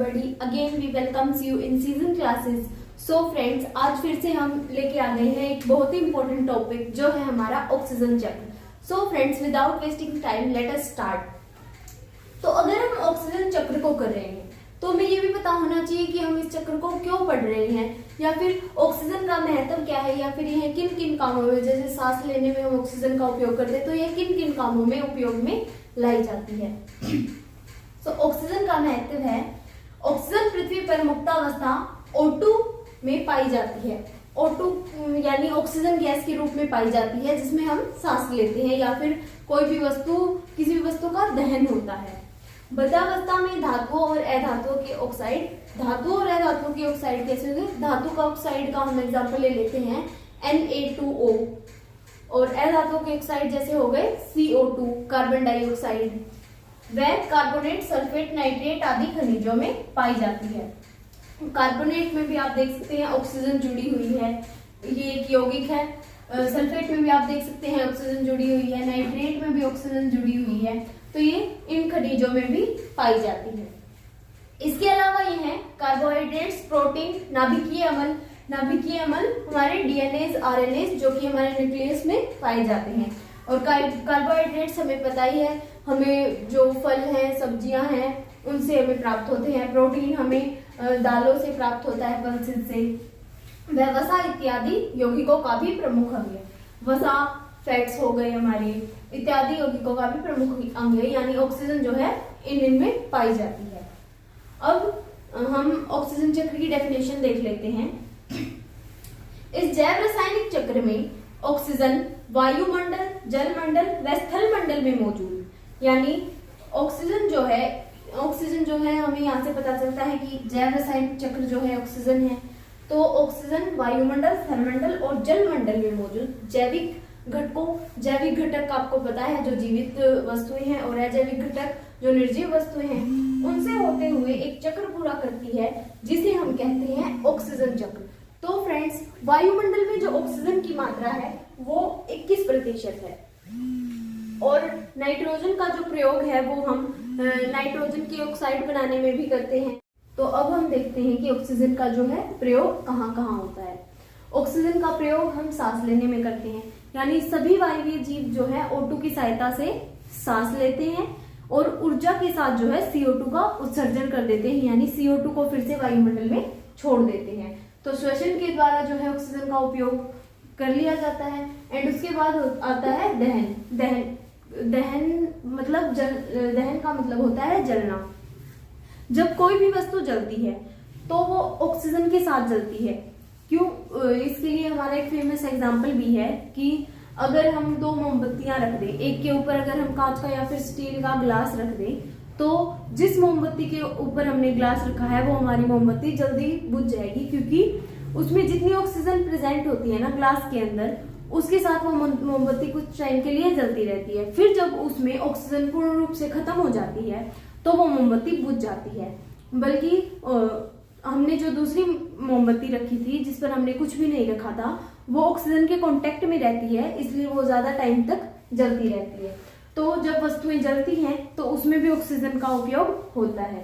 everybody, again we welcomes you in season classes. So friends, आज फिर से हम लेके आ गए हैं एक बहुत ही important टॉपिक जो है हमारा ऑक्सीजन चक्र. So friends, without wasting time, let us start. तो अगर हम ऑक्सीजन चक्र को कर रहे हैं तो हमें ये भी पता होना चाहिए कि हम इस चक्र को क्यों पढ़ रहे हैं, या फिर ऑक्सीजन का महत्व क्या है, या फिर यह किन किन कामों में, जैसे सांस लेने में हम ऑक्सीजन का उपयोग करते हैं तो यह किन किन कामों में उपयोग में लाई जाती है. तो ऑक्सीजन का महत्व है. ऑक्सीजन पृथ्वी पर मुक्तावस्था O2 में पाई जाती है. O2 यानी ऑक्सीजन गैस के रूप में पाई जाती है जिसमें हम सांस लेते हैं या फिर कोई भी वस्तु, किसी भी वस्तु का दहन होता है. बद्धावस्था में धातुओं और अधातुओं के ऑक्साइड. धातुओं और अधातुओं के ऑक्साइड कैसे होंगे? धातु का ऑक्साइड का हम एग्जांपल ले लेते हैं Na2O, और अधातुओं के ऑक्साइड जैसे हो गए CO2 कार्बन डाइऑक्साइड. वह कार्बोनेट, सल्फेट, नाइट्रेट आदि खनिजों में पाई जाती है. कार्बोनेट में भी आप देख सकते हैं ऑक्सीजन जुड़ी हुई है, ये एक यौगिक है. सल्फेट में भी आप देख सकते हैं ऑक्सीजन जुड़ी हुई है. नाइट्रेट में भी ऑक्सीजन जुड़ी हुई है. तो ये इन खनिजों में भी पाई जाती है. इसके अलावा ये है कार्बोहाइड्रेट्स, प्रोटीन, नाभिकीय अम्ल. नाभिकीय अम्ल हमारे डीएनएज, आरएनएज जो कि हमारे न्यूक्लियस में पाए जाते हैं. और कार्बोहाइड्रेट्स हमें पता ही है, हमें जो फल हैं, सब्जियां हैं, उनसे हमें प्राप्त होते हैं. प्रोटीन हमें दालों से प्राप्त होता है, पल्सेस से. वह वसा इत्यादि यौगिकों का भी प्रमुख अंग है. वसा, फैट्स हो गए हमारे, इत्यादि यौगिकों का भी प्रमुख अंग है, यानी ऑक्सीजन जो है इनमें पाई जाती है. अब हम ऑक्सीजन चक्र की डेफिनेशन देख लेते हैं. इस जैव रासायनिक चक्र में ऑक्सीजन वायुमंडल, जलमंडल व स्थल मंडल में मौजूद, यानी ऑक्सीजन जो है हमें यहाँ से पता चलता है कि जैव रासायनिक चक्र जो है ऑक्सीजन है. तो ऑक्सीजन वायुमंडल, स्थलमंडल और जलमंडल में मौजूद जैविक घटकों, जैविक घटक आपको पता है जो जीवित वस्तुएं हैं, और अजैविक घटक जो निर्जीव वस्तुएं हैं, उनसे होते हुए एक चक्र पूरा करती है जिसे हम कहते हैं ऑक्सीजन चक्र. तो फ्रेंड्स, वायुमंडल में जो ऑक्सीजन की मात्रा है वो 21% है, और नाइट्रोजन का जो प्रयोग है वो हम नाइट्रोजन की ऑक्साइड बनाने में भी करते हैं. तो अब हम देखते हैं कि ऑक्सीजन का जो है प्रयोग कहाँ कहाँ होता है. ऑक्सीजन का प्रयोग हम सांस लेने में करते हैं, यानी सभी वायवीय जीव जो है O2 की सहायता से सांस लेते हैं और ऊर्जा के साथ जो है CO2 का उत्सर्जन कर देते हैं, यानी CO2 को फिर से वायुमंडल में छोड़ देते हैं. तो श्वसन के द्वारा जो है ऑक्सीजन का उपयोग कर लिया जाता है. एंड उसके बाद आता है दहन. दहन मतलब दहन का मतलब होता है जलना. जब कोई भी वस्तु जलती है तो वो ऑक्सीजन के साथ जलती है. क्यों? इसके लिए हमारा एक फेमस एग्जांपल भी है कि अगर हम 2 मोमबत्तियां रख दें, एक के ऊपर अगर हम कांच का या फिर स्टील का ग्लास रख दें, तो जिस मोमबत्ती के ऊपर हमने ग्लास रखा है वो हमारी मोमबत्ती जल्दी बुझ जाएगी, क्योंकि उसमें जितनी ऑक्सीजन प्रेजेंट होती है ना ग्लास के अंदर, उसके साथ वो मोमबत्ती कुछ टाइम के लिए जलती रहती है. फिर जब उसमें ऑक्सीजन पूर्ण रूप से खत्म हो जाती है तो वो मोमबत्ती बुझ जाती है. बल्कि हमने जो दूसरी मोमबत्ती रखी थी जिस पर हमने कुछ भी नहीं रखा था, वो ऑक्सीजन के कांटेक्ट में रहती है, इसलिए वो ज्यादा टाइम तक जलती रहती है. तो जब वस्तुएं जलती हैं तो उसमें भी ऑक्सीजन का उपयोग होता है.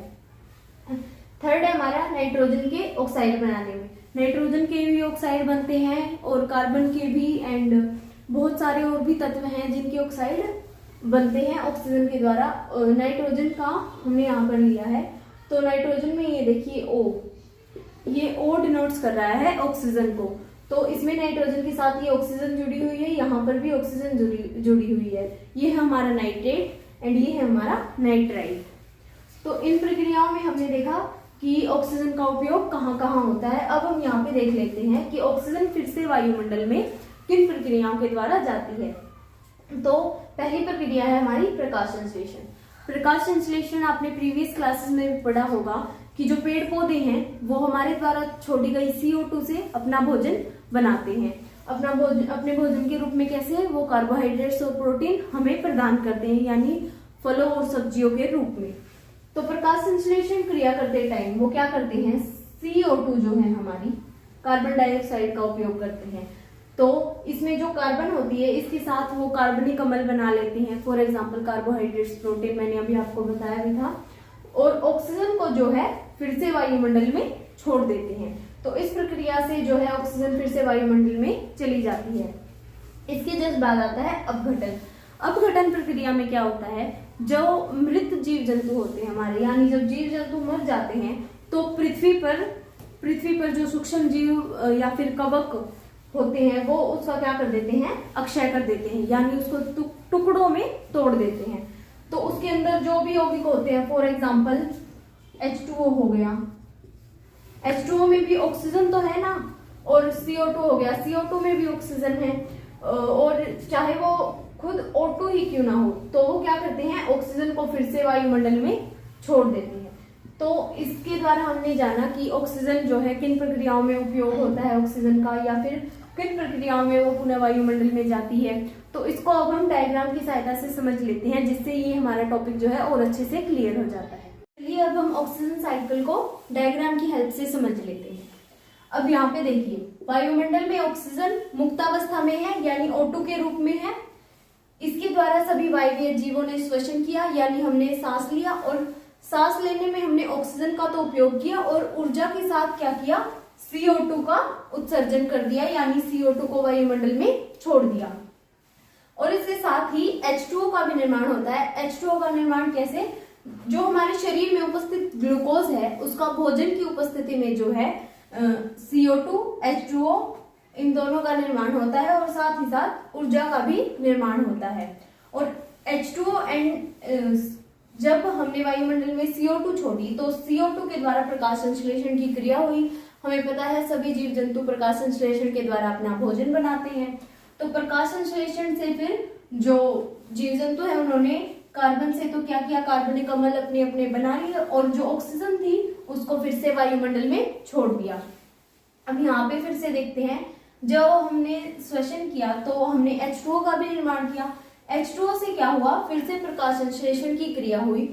थर्ड है हमारा नाइट्रोजन के ऑक्साइड बनाने में. नाइट्रोजन के भी ऑक्साइड बनते हैं और कार्बन के भी, एंड बहुत सारे और भी तत्व हैं जिनके ऑक्साइड बनते हैं ऑक्सीजन के द्वारा. नाइट्रोजन का हमने यहाँ पर लिया है, तो नाइट्रोजन में ये देखिए O, ये O डिनोट्स कर रहा है ऑक्सीजन को. तो इसमें नाइट्रोजन के साथ ये ऑक्सीजन जुड़ी हुई है, यहाँ पर भी ऑक्सीजन जुड़ी हुई है. ये है हमारा नाइट्रेट एंड ये है हमारा नाइट्राइट. तो इन प्रक्रियाओं में हमने देखा कि ऑक्सीजन का उपयोग कहाँ कहाँ होता है. अब हम यहाँ पे देख लेते हैं कि ऑक्सीजन फिर से वायुमंडल में किन प्रक्रियाओं के द्वारा जाती है. तो पहली प्रक्रिया है हमारी प्रकाश संश्लेषण. प्रकाश संश्लेषण आपने प्रीवियस क्लासेस में भी पढ़ा होगा कि जो पेड़ पौधे हैं वो हमारे द्वारा छोड़ी गई CO2 से अपना भोजन बनाते हैं. अपने भोजन के रूप में कैसे? वो कार्बोहाइड्रेट्स और प्रोटीन हमें प्रदान करते हैं, यानी फलों और सब्जियों के रूप में. तो प्रकाश संश्लेषण क्रिया करते टाइम वो क्या करते हैं? CO2 जो है हमारी कार्बन डाइऑक्साइड का उपयोग करते हैं. तो इसमें जो कार्बन होती है इसके साथ वो कार्बनिक अम्ल बना लेते हैं. फॉर एग्जाम्पल कार्बोहाइड्रेट्स, प्रोटीन, मैंने अभी आपको बताया भी था. और ऑक्सीजन को जो है फिर से वायुमंडल में छोड़ देते हैं। तो इस प्रक्रिया से जो है ऑक्सीजन फिर से वायुमंडल में चली जाती है। इसके जस्ट बाद आता है अपघटन। अपघटन प्रक्रिया में क्या होता है, जो मृत जीव जंतु होते हैं हमारे, यानी जब जीव जंतु मर जाते हैं तो पृथ्वी पर जो सूक्ष्म जीव या फिर कवक होते हैं वो उसका क्या कर देते हैं, अक्षय कर देते हैं, यानी उसको टुकड़ों में तोड़ देते हैं। तो उसके अंदर जो भी यौगिक होते हैं, फॉर एग्जाम्पल H2O हो गया, H2O में भी ऑक्सीजन तो है ना, और CO2 हो गया, CO2 में भी ऑक्सीजन है, और चाहे वो खुद O2 ही क्यों ना हो, तो वो क्या करते हैं, ऑक्सीजन को फिर से वायुमंडल में छोड़ देते हैं। तो इसके द्वारा हमने जाना कि ऑक्सीजन जो है किन प्रक्रियाओं में उपयोग होता है ऑक्सीजन का, या फिर किन प्रक्रियाओं में वो पुनः वायुमंडल में जाती है। तो इसको अब हम डायग्राम की सहायता से समझ लेते हैं, जिससे ये हमारा टॉपिक जो है और अच्छे से क्लियर हो जाता है। चलिए अब हम ऑक्सीजन साइकिल को डायग्राम की हेल्प से समझ लेते हैं। अब यहाँ पे देखिए, वायुमंडल में ऑक्सीजन मुक्तावस्था में है, यानी O2 के रूप में है। इसके द्वारा सभी वायवीय जीवों ने श्वसन किया, यानी हमने सांस लिया, और सांस लेने में हमने ऑक्सीजन का तो उपयोग किया और ऊर्जा के साथ क्या किया, CO2 का उत्सर्जन कर दिया, यानी CO2 को वायुमंडल में छोड़ दिया। और इसके साथ ही H2O का भी निर्माण होता है। H2O का निर्माण कैसे, जो हमारे शरीर में उपस्थित ग्लूकोज है उसका भोजन की उपस्थिति में जो है CO2, H2O, इन दोनों का निर्माण होता है, और साथ ही साथ ऊर्जा का भी निर्माण होता है। और H2O एंड जब हमने वायुमंडल में CO2 छोड़ी तो CO2 के द्वारा प्रकाश संश्लेषण की क्रिया हुई। हमें पता है सभी जीव जंतु प्रकाश संश्लेषण के द्वारा अपना भोजन बनाते हैं। तो प्रकाश संश्लेषण से फिर जो जीव जंतु है उन्होंने कार्बन से तो क्या किया, कार्बनिक अम्ल अपने अपने बना लिए, और जो ऑक्सीजन थी उसको फिर से वायुमंडल में छोड़ दिया। अब यहाँ पे फिर से देखते हैं, जब हमने श्वसन किया तो हमने H2O का भी निर्माण किया। H2O से क्या हुआ, फिर से प्रकाश संश्लेषण की क्रिया हुई।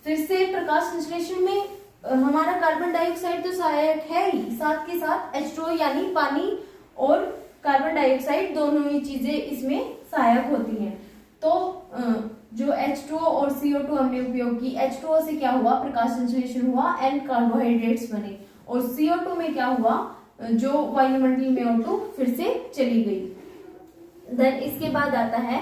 फिर से प्रकाश संश्लेषण में हमारा कार्बन डाइऑक्साइड तो सहायक है ही, साथ के साथ H2O यानी पानी और कार्बन डाइऑक्साइड दोनों ही चीजें इसमें सहायक होती हैं। तो जो H2O और CO2 हमने उपयोग की, H2O से क्या हुआ, प्रकाश संश्लेषण हुआ एंड कार्बोहाइड्रेट्स बने, और CO2 में क्या हुआ, जो वायुमंडल में O2 फिर से चली गई। देन इसके बाद आता है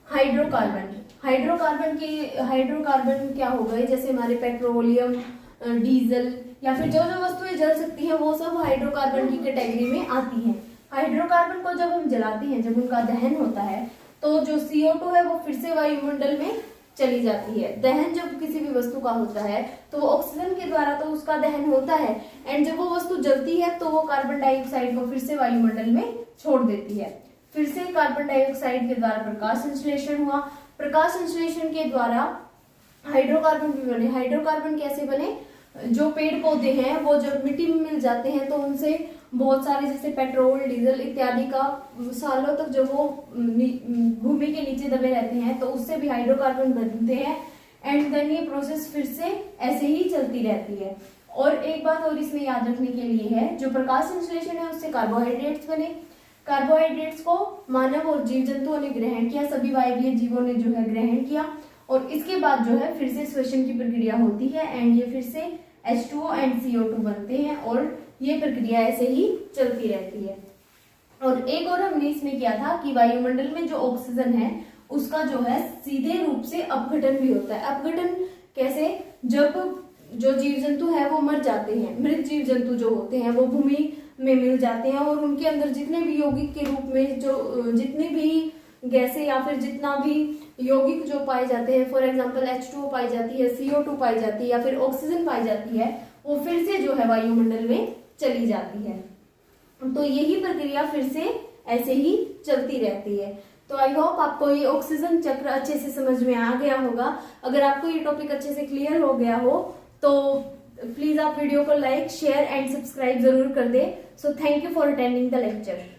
हाइड्रोकार्बन। हाइड्रोकार्बन क्या हो गए, जैसे हमारे पेट्रोलियम, डीजल या फिर जो जो वस्तुएं जल सकती हैं वो सब हाइड्रोकार्बन की कैटेगरी में आती हैं। हाइड्रोकार्बन को जब हम जलाते हैं, जब उनका दहन होता है, तो जो CO2 है वो फिर से वायुमंडल में चली जाती है। दहन जब किसी भी वस्तु का होता है तो वो ऑक्सीजन के द्वारा तो उसका दहन होता है, एंड जब वो वस्तु जलती है तो वो कार्बन डाइऑक्साइड को फिर से वायुमंडल में छोड़ देती है। फिर से कार्बन डाइऑक्साइड के द्वारा प्रकाश संश्लेषण हुआ। प्रकाश संश्लेषण के द्वारा हाइड्रोकार्बन भी बने। हाइड्रोकार्बन कैसे बने, जो पेड़ पौधे हैं वो जब मिट्टी में मिल जाते हैं तो उनसे बहुत सारे, जैसे पेट्रोल, डीजल इत्यादि का सालों तक जब वो भूमि के नीचे दबे रहते हैं तो उससे भी हाइड्रोकार्बन बनते हैं, एंड देन ये प्रोसेस फिर से ऐसे ही चलती रहती है। और एक बात और इसमें याद रखने के लिए है, जो प्रकाश संश्लेषण है उससे कार्बोहाइड्रेट्स बने। कार्बोहाइड्रेट्स को मानव और जीव जंतुओं ने ग्रहण किया, सभी वायवीय जीवों ने जो है ग्रहण किया, और इसके बाद जो है फिर से श्वसन की प्रक्रिया होती है, एंड ये फिर से H2O एंड CO2 बनते हैं, और ये प्रक्रिया ऐसे ही चलती रहती है। और एक और हमने इसमें किया था कि वायुमंडल में जो ऑक्सीजन है उसका जो है सीधे रूप से अपघटन भी होता है। अपघटन कैसे, जब जो जीव जंतु है वो मर जाते हैं, मृत जीव जंतु जो होते हैं वो भूमि में मिल जाते हैं, और उनके अंदर जितने भी यौगिक के रूप में जो जितनी भी गैसें या फिर जितना भी यौगिक जो पाए जाते हैं, फॉर एग्जांपल H2O पाई जाती है, CO2 पाई जाती है, या फिर ऑक्सीजन पाई जाती है, वो फिर से जो है वायुमंडल में चली जाती है। तो यही प्रक्रिया फिर से ऐसे ही चलती रहती है। तो आई होप आपको ये ऑक्सीजन चक्र अच्छे से समझ में आ गया होगा। अगर आपको ये टॉपिक अच्छे से क्लियर हो गया हो तो प्लीज आप वीडियो को लाइक, शेयर एंड सब्सक्राइब जरूर कर दे। So thank you for attending the lecture.